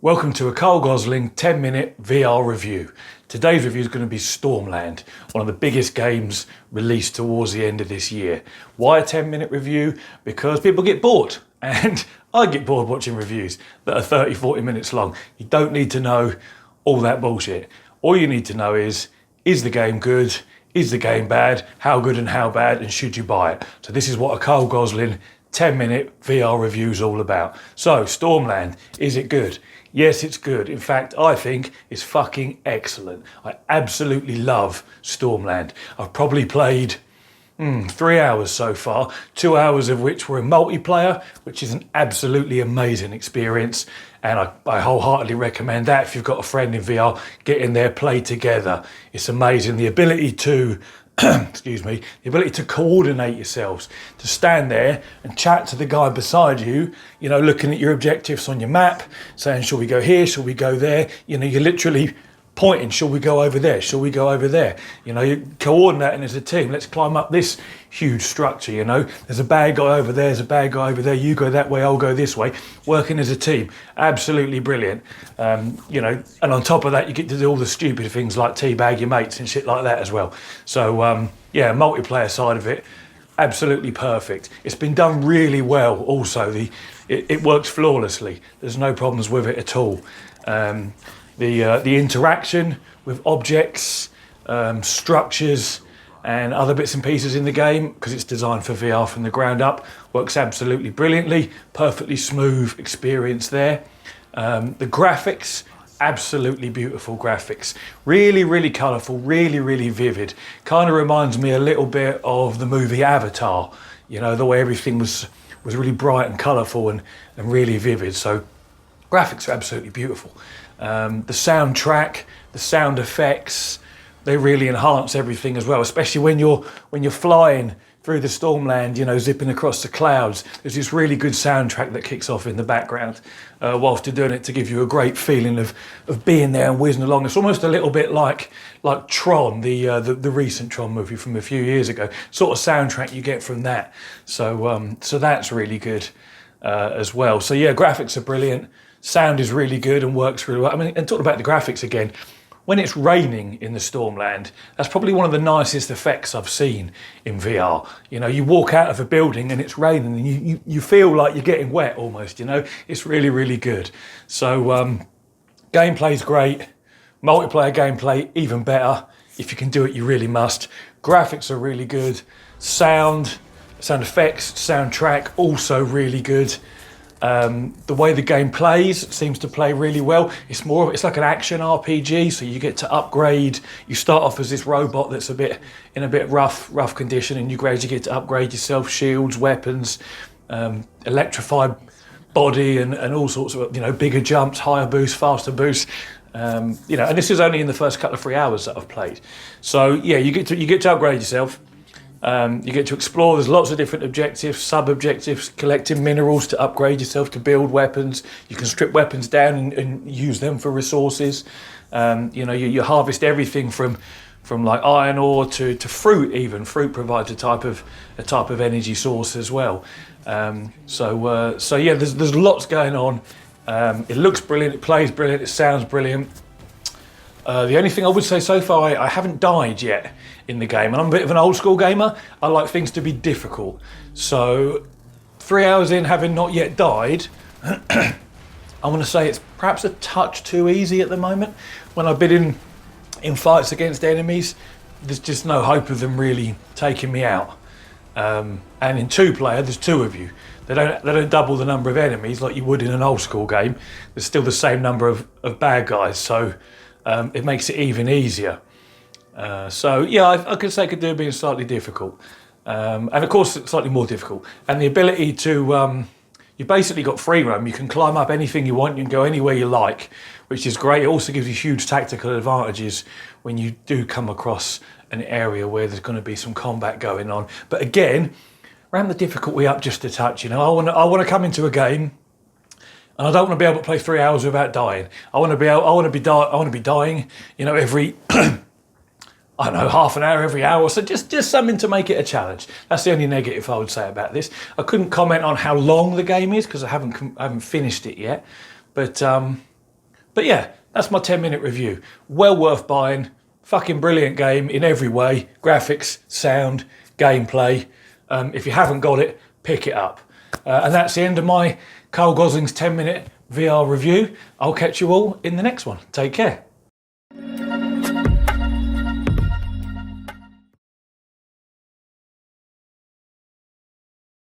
Welcome to a Carl Gosling 10-minute VR review. Today's review is going to be Stormland, one of the biggest games released towards the end of this year. Why a 10-minute review? Because people get bored, and I get bored watching reviews that are 30, 40 minutes long. You don't need to know all that bullshit. All you need to know is the game good? Is the game bad? How good and how bad? And should you buy it? So this is what a Carl Gosling 10-minute VR review is all about. So, Stormland, is it good? Yes, it's good. In fact, I think it's fucking excellent. I absolutely love Stormland. I've probably played 3 hours so far, 2 hours of which were in multiplayer, which is an absolutely amazing experience. And I wholeheartedly recommend that. If you've got a friend in VR, get in there, play together. It's amazing. The ability to excuse me, the ability to coordinate yourselves, to stand there and chat to the guy beside you, you know, looking at your objectives on your map, saying, shall we go here, shall we go there? You know, you're literally pointing, shall we go over there, shall we go over there? You know, you're coordinating as a team, let's climb up this huge structure, you know. There's a bad guy over there, there's a bad guy over there, you go that way, I'll go this way. Working as a team, absolutely brilliant. You know, and on top of that, you get to do all the stupid things like teabag your mates and shit like that as well. So, yeah, multiplayer side of it, absolutely perfect. It's been done really well also. It works flawlessly. There's no problems with it at all. The interaction with objects, structures and other bits and pieces in the game, because it's designed for VR from the ground up, works absolutely brilliantly. Perfectly smooth experience there. The graphics, absolutely beautiful graphics. Really, really colourful, really, really vivid. Kind of reminds me a little bit of the movie Avatar, you know, the way everything was really bright and colourful and really vivid. So graphics are absolutely beautiful. The soundtrack, the sound effects, they really enhance everything as well, especially when you're flying through the Stormland, you know, zipping across the clouds. There's this really good soundtrack that kicks off in the background whilst you're doing it, to give you a great feeling of being there and whizzing along. It's almost a little bit like Tron, the recent Tron movie from a few years ago. Sort of soundtrack you get from that. So so that's really good as well. So yeah, graphics are brilliant. Sound is really good and works really well. I mean, and talking about the graphics again, when it's raining in the Stormland, that's probably one of the nicest effects I've seen in VR. You know, you walk out of a building and it's raining and you feel like you're getting wet almost, you know. It's really, really good. So gameplay's great. Multiplayer gameplay, even better. If you can do it, you really must. Graphics are really good. Sound effects, soundtrack, also really good. The way the game plays seems to play really well. It's like an action RPG, so you get to upgrade. You start off as this robot that's in a bit rough condition, and you gradually get to upgrade yourself, shields, weapons, electrified body, and all sorts of, you know, bigger jumps, higher boosts, faster boosts. You know, and this is only in the first couple of 3 hours that I've played. So yeah, you get to upgrade yourself. You get to explore. There's lots of different objectives, sub-objectives, collecting minerals to upgrade yourself, to build weapons. You can strip weapons down and use them for resources. You know, you harvest everything from like iron ore to fruit. Even fruit provides a type of energy source as well. So yeah, there's lots going on. It looks brilliant. It plays brilliant. It sounds brilliant. The only thing I would say so far, I haven't died yet in the game, and I'm a bit of an old school gamer. I like things to be difficult. So 3 hours in, having not yet died, I want to say it's perhaps a touch too easy at the moment. When I've been in fights against enemies, there's just no hope of them really taking me out. And in two-player, there's two of you. They don't double the number of enemies like you would in an old school game. There's still the same number of bad guys, so it makes it even easier. So yeah, I could say could do being slightly difficult, and of course it's slightly more difficult. And the ability to, you've basically got free roam. You can climb up anything you want. You can go anywhere you like, which is great. It also gives you huge tactical advantages when you do come across an area where there's going to be some combat going on. But again, ramp the difficulty up just a touch. You know, I want to come into a game, and I don't want to be able to play 3 hours without dying. I want to be dying, you know, every I don't know, half an hour every hour. So just something to make it a challenge. That's the only negative I would say about this. I couldn't comment on how long the game is because I haven't finished it yet. But But yeah, that's my 10-minute review. Well worth buying. Fucking brilliant game in every way. Graphics, sound, gameplay. If you haven't got it, pick it up. And that's the end of my Carl Gosling's 10-minute VR review. I'll catch you all in the next one. Take care.